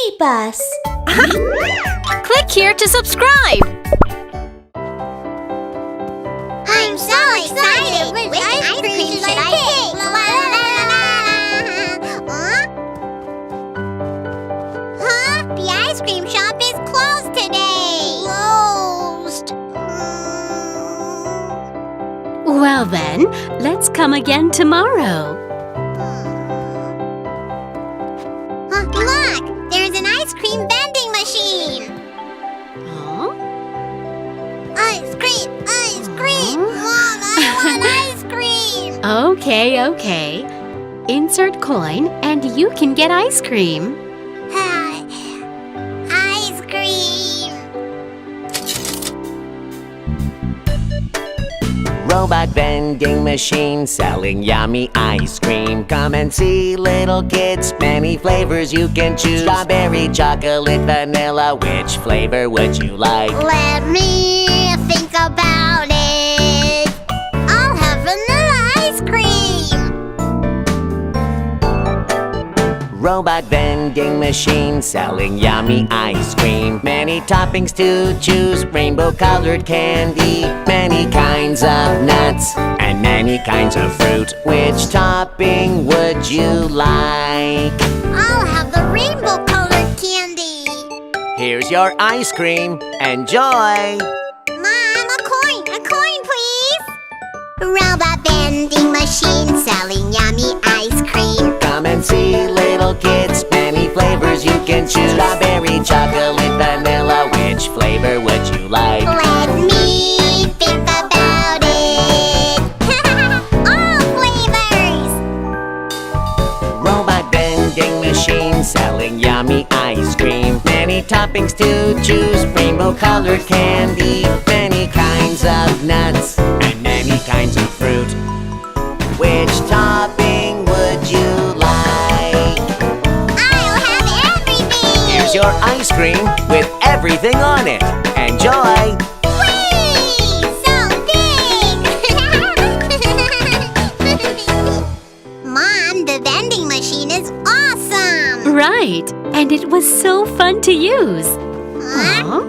BabyBus. Click here to subscribe. I'm so excited! Which ice cream should I pick? Huh? The ice cream shop is closed today! Closed? Well then, let's come again tomorrow. Look! There's an ice cream vending machine! Huh? Ice cream! Ice cream! Mom, I want ice cream! Okay. Insert coin and you can get ice cream. Ice cream! Robot vending machine selling yummy ice cream. Come and see, little kids, many flavors you can choose. Strawberry, chocolate, vanilla, which flavor would you like? Let me think about it. I'll have vanilla ice cream. Robot vending machine selling yummy ice cream. Many toppings to choose, rainbow-colored candy, many kinds of nuts, and many kinds of fruit. Which topping would you like? I'll have the rainbow-colored candy. Here's your ice cream. Enjoy! Mom, a coin, please. Robot vending machine selling yummy ice cream. Come and see, little kids, many flavors you can choose. Strawberry, chocolate, vanilla, which flavor would you like? Let me think about it. All flavors. Robot vending machine selling yummy ice cream. Many toppings to choose, rainbow-colored candy, many kinds of nuts, and many kinds of fruit. Which topping would you like? I'll have everything. Here's your ice cream with everything on it. Enjoy! Whee! So big! Mom, the vending machine is awesome! Right, and it was so fun to use. Huh? Aw.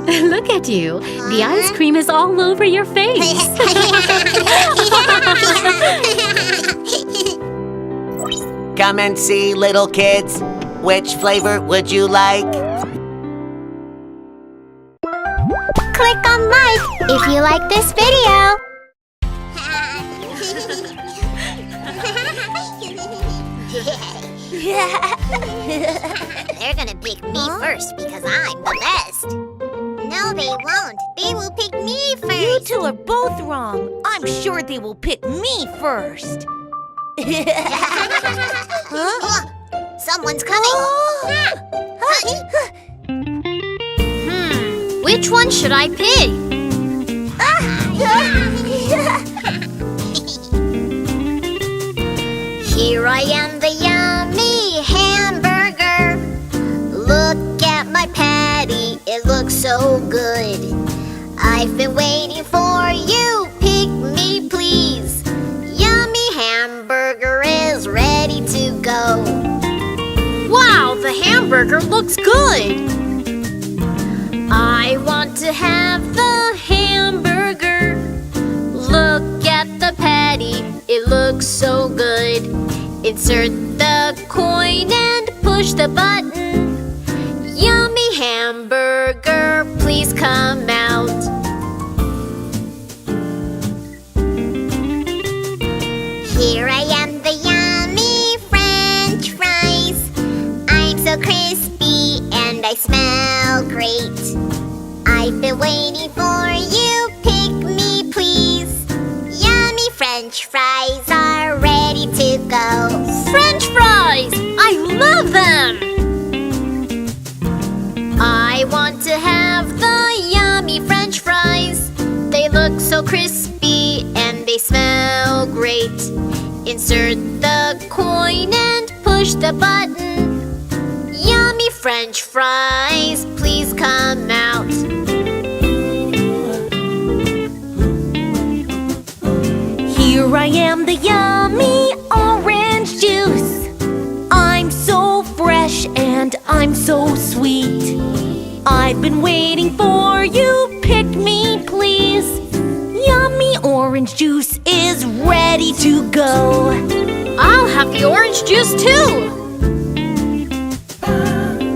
Look at you. The ice cream is all over your face. Come and see, little kids. Which flavor would you like? Click on like if you like this video. They're gonna pick me first because I'm the best. No, they won't. They will pick me first. You two are both wrong. I'm sure they will pick me first. Huh? Someone's coming. Which one should I pick? Here I am, the yummy hamburger. Look at my patty, it looks so good. I've been waiting for you, pick me please. Yummy hamburger is ready to go. Wow, the hamburger looks good. I want to have the hamburger. Look at the patty, it looks so good. Insert the coin and push the button. Yummy hamburger, please come out. Here I am, the yummy French fries. I'm so crispy and I smell great. I've been waiting for you, pick me please. Yummy French fries are ready to go. French fries! I love them! I want to have the yummy French fries. They look so crispy and they smell great. Insert the coin and push the button. Yummy French fries, please come out. Here I am, the yummy orange juice. I'm so I'm so sweet. I've been waiting for you, pick me please. Yummy orange juice is ready to go. I'll have the orange juice too.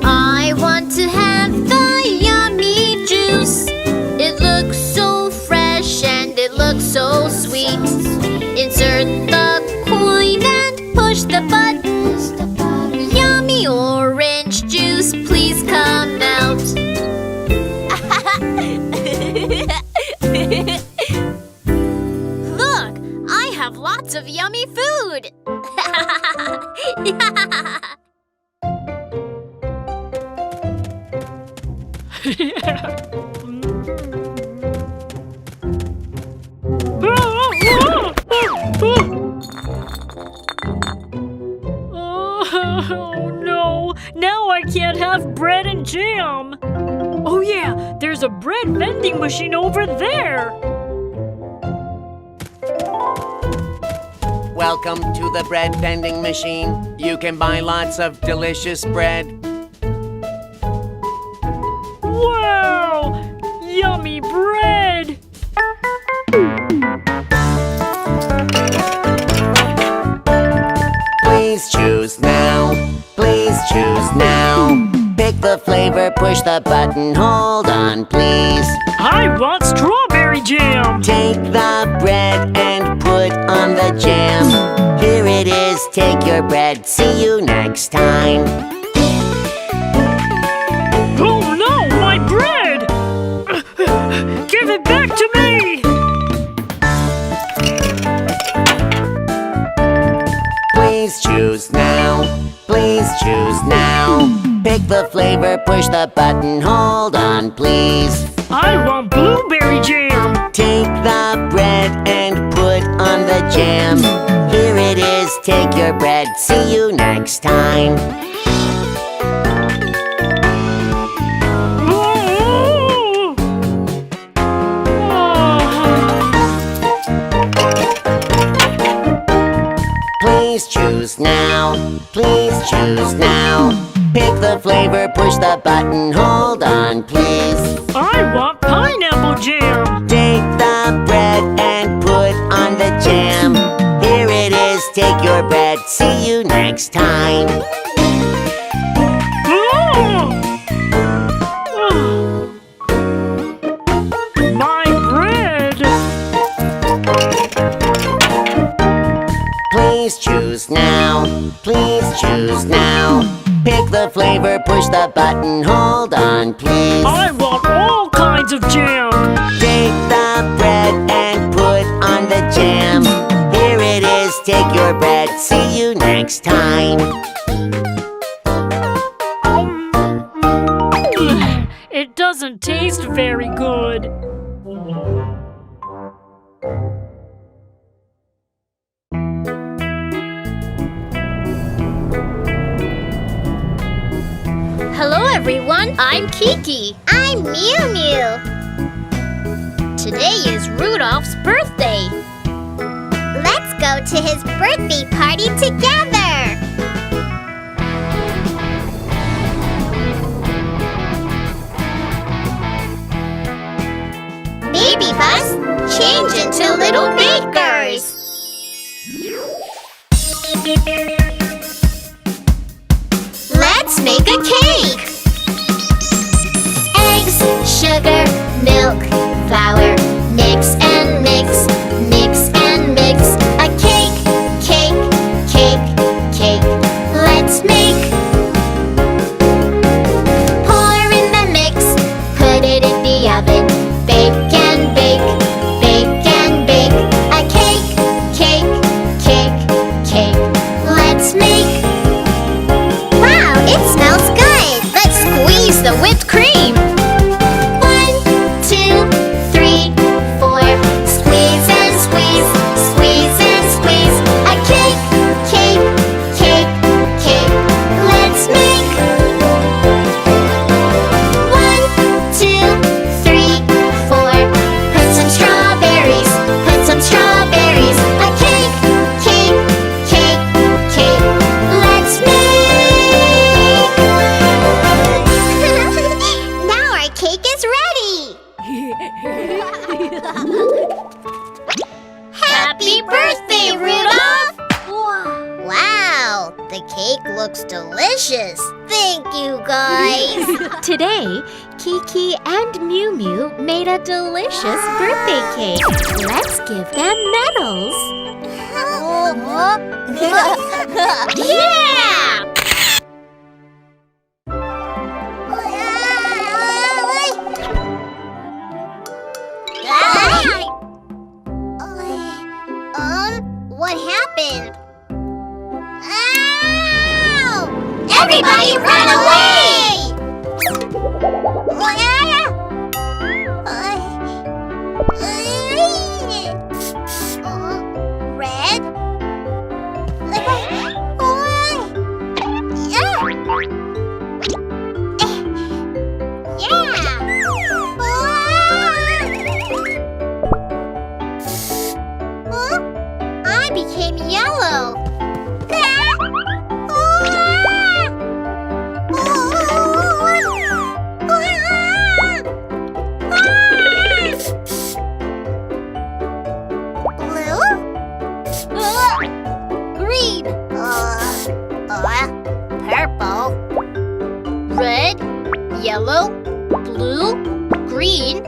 I want to have the yummy juice. It looks so fresh and it looks so sweet. Insert the coin and push the button. Yummy orange juice, please come out. Look, I have lots of yummy food. Oh no, now I can't have bread and jam. Oh yeah, there's a bread vending machine over there. Welcome to the bread vending machine. You can buy lots of delicious bread. Wow, yummy bread. Please choose now. Please choose now. Pick the flavor, push the button, hold on, please. I want strawberry jam. Take the bread and put on the jam. Here it is, take your bread, see you next time. Oh no, my bread! Give it back to me! Please choose now. Please choose now. Pick the flavor, push the button, hold on, please. I want blueberry jam. Take the bread and put on the jam. Here it is, take your bread, see you next time. Oh. Please choose now. Please choose now. Pick the flavor, push the button, hold on, please. I want pineapple jam. Take the bread and put on the jam. Here it is, take your bread, see you next time. My bread. Please choose now. Please choose now. Pick the flavor, push the button, hold on, please. I want all kinds of jam. Take the bread and put on the jam. Here it is, take your bread, see you next time. It doesn't taste very good. Hello everyone, I'm Kiki. I'm Mew Mew. Today is Rudolph's birthday. Let's go to his birthday party together. BabyBus, change into little bakers. Let's make a cake. Eggs, sugar, milk, flour. Mix and mix, mix and mix. A cake, cake, cake, cake. Let's make. Pour in the mix, put it in the oven. Bake and bake, bake and bake. A cake, cake, cake, cake. Let's make. Wow, it smells good! Let's squeeze the whipped cream. 1, 2, 3, 4, cake looks delicious. Thank you, guys. Today, Kiki and Mew Mew made a delicious birthday cake. Let's give them medals. Yeah! What happened? Ow! Everybody run away! Red? I became yellow. Green. Purple. Red, yellow, blue, green,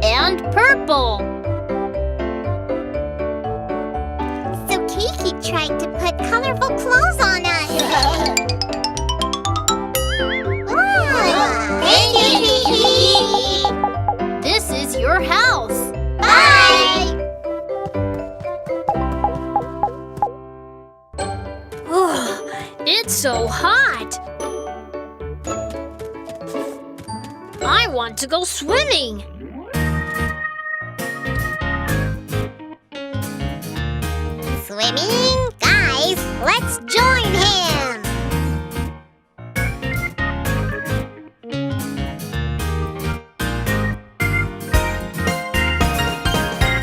and purple. So Kiki tried to put colorful clothes on us. Thank you, Kiki. This is your house. Bye! It's so hot. I want to go swimming. Swimming? Guys, let's join him!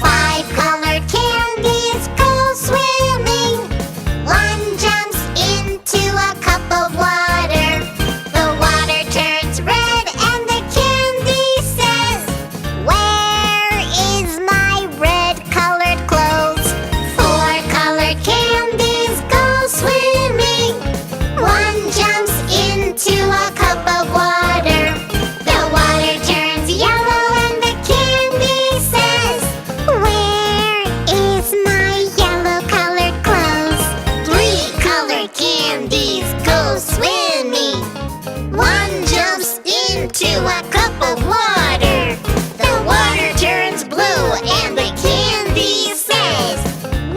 Five colored candies go swimming. One jumps into a cup of water. The water turns red and the candy says, "Where is my red colored clothes?" Four colored candies go swimming. One jumps into a cup of water. The water turns yellow and the candy says, "Where is my yellow colored clothes?" Three colored candies go swimming. One jumps into a cup of water. The water turns blue and the candy says,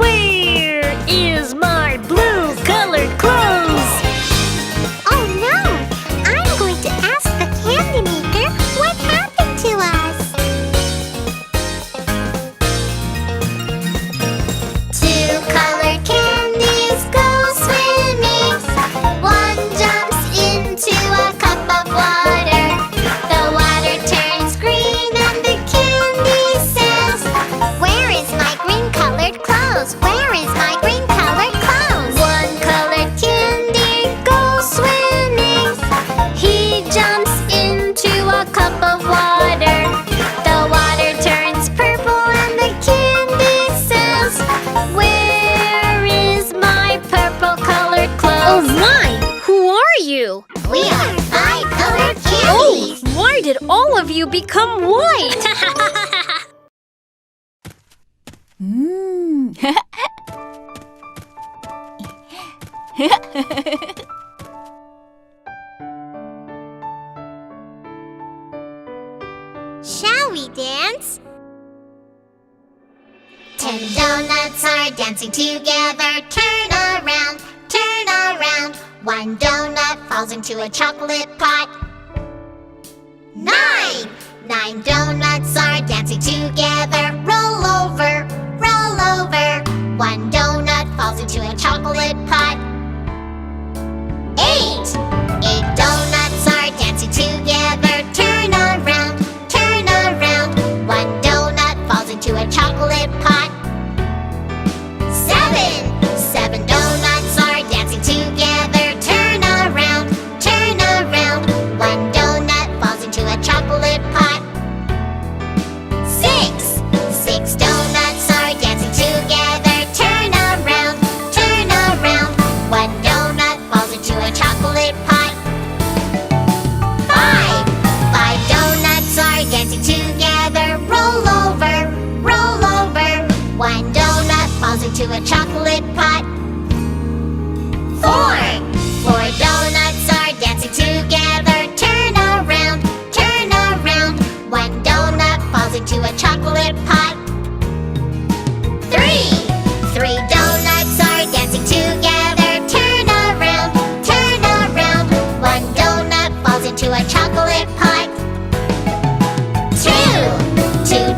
Where is my blue colored clothes? "Oh no! I'm going to ask the candy maker what happened to us." Two colored candies go swimming. One jumps into a cup of water. The water turns green and the candy says, "Where is my green colored clothes? Where is my green colored clothes?" One colored candy goes swimming. He jumps into a cup of water. The water turns purple and the candy says, "Where is my purple colored clothes?" Oh my! Who are you? We are five colored Oh, candies. why did all of you become white? Shall we dance? 10 donuts are dancing together. Turn around, turn around. One donut falls into a chocolate pot. 9 donuts are dancing together. Roll over, roll over. One donut falls into a chocolate pot. 8 donuts are dancing together. Turn around, turn around. One donut falls into a chocolate pot. 7 donuts are dancing together. Turn around, turn around. One donut falls into a chocolate pot. 6 donuts are dancing together. Turn around, turn around. into a chocolate pot. 4 donuts are dancing together. Turn around, turn around. 1 donut falls into a chocolate pot. 3 donuts are dancing together. Turn around, turn around. 1 donut falls into a chocolate pot. 2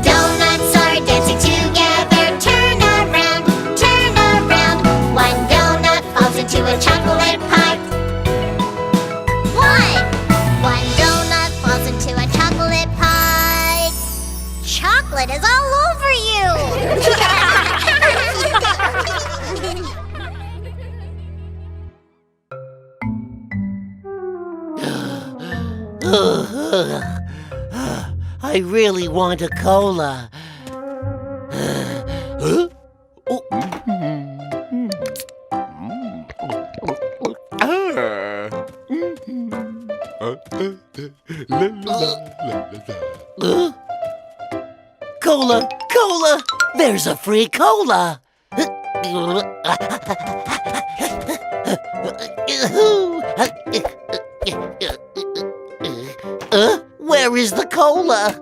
donuts are dancing together. Turn around, turn around. 1 donut falls into a chocolate pot. 1 donut falls into a chocolate pot. Chocolate is all over you. I really want a cola. Cola, cola! There's a free cola! Where is the cola?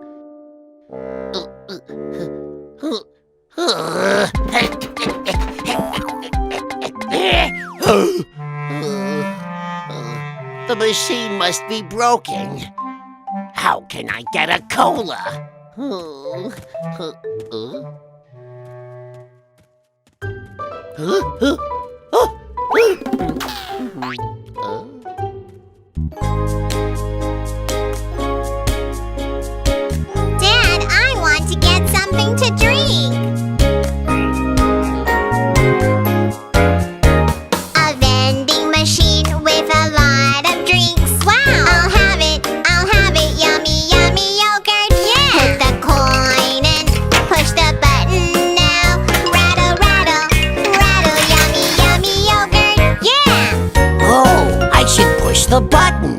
The machine must be broken. How can I get a cola? Dad, I want to get something to drink. A vending machine with a lot of drinks. Wow! I'll have it, yummy, yummy yogurt. Yeah! Put the coin in, push the button now. Rattle, rattle, rattle, yummy, yummy yogurt. Yeah! Oh, I should push the button.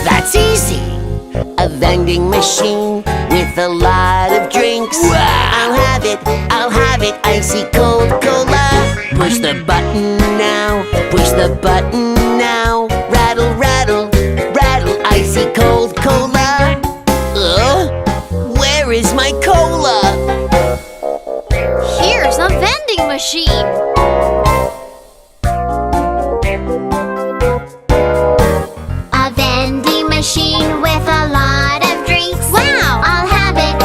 That's easy. A vending machine with a lot of drinks. Wow. I'll have it, icy cold cola. Push the button now, push the button now. Rattle, rattle, rattle, icy cold cola. Where is my cola? Here's a vending machine. A vending machine with a lot of drinks. Wow! I'll have it,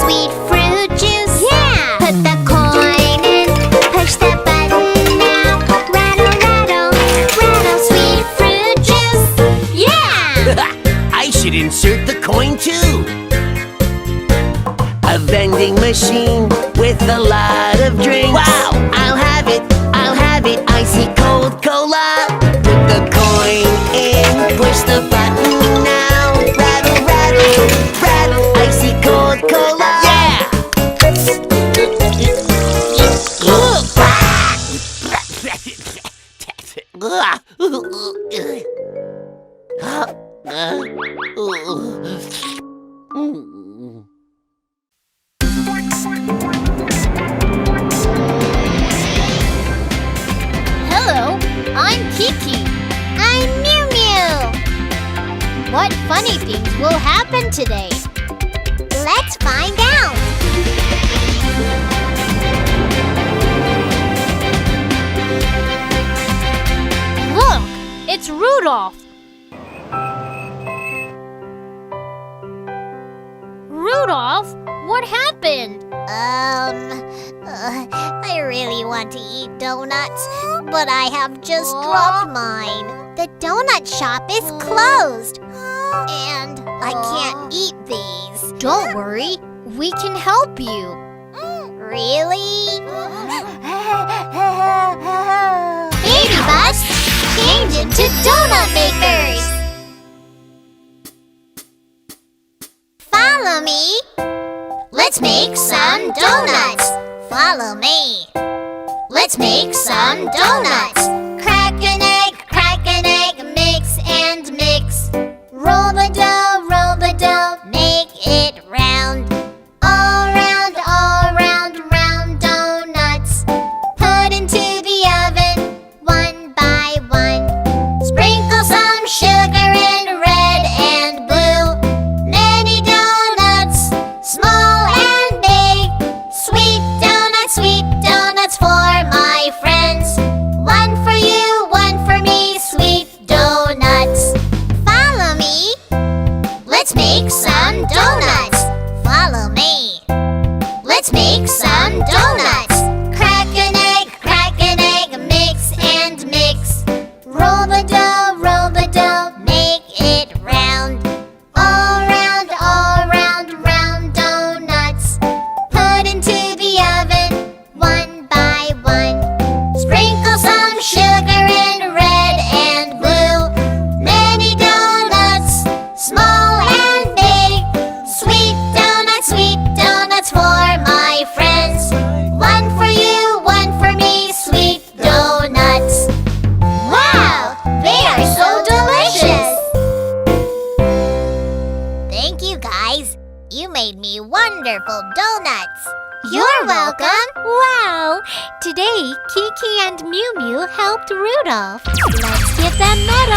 sweet fruit juice. Yeah! Put the coin in, push the button now. Rattle, rattle, rattle, sweet fruit juice. Yeah! I should insert the coin too. A vending machine with a lot of drinks. Wow! I'll have it, icy cold cola. Put the coin in, push the button now. Rattle, rattle, rattle, icy cold cola. Yeah! Hello, I'm Kiki. I'm Mew Mew. What funny things will happen today? Let's find out. Look, it's Rudolph. Rudolph, what happened? I really want to eat donuts, but I have just dropped mine. The donut shop is closed, and I can't eat these. Don't worry, we can help you. Really? BabyBus, change into donut makers. Follow me. Let's make some donuts. Follow me. Let's make some donuts. Crack an egg, mix and mix. Roll the dough, make it round. All round, round donuts. made me wonderful donuts. You're welcome. Wow! Today, Kiki and Miu Miu helped Rudolph. Let's give them medals.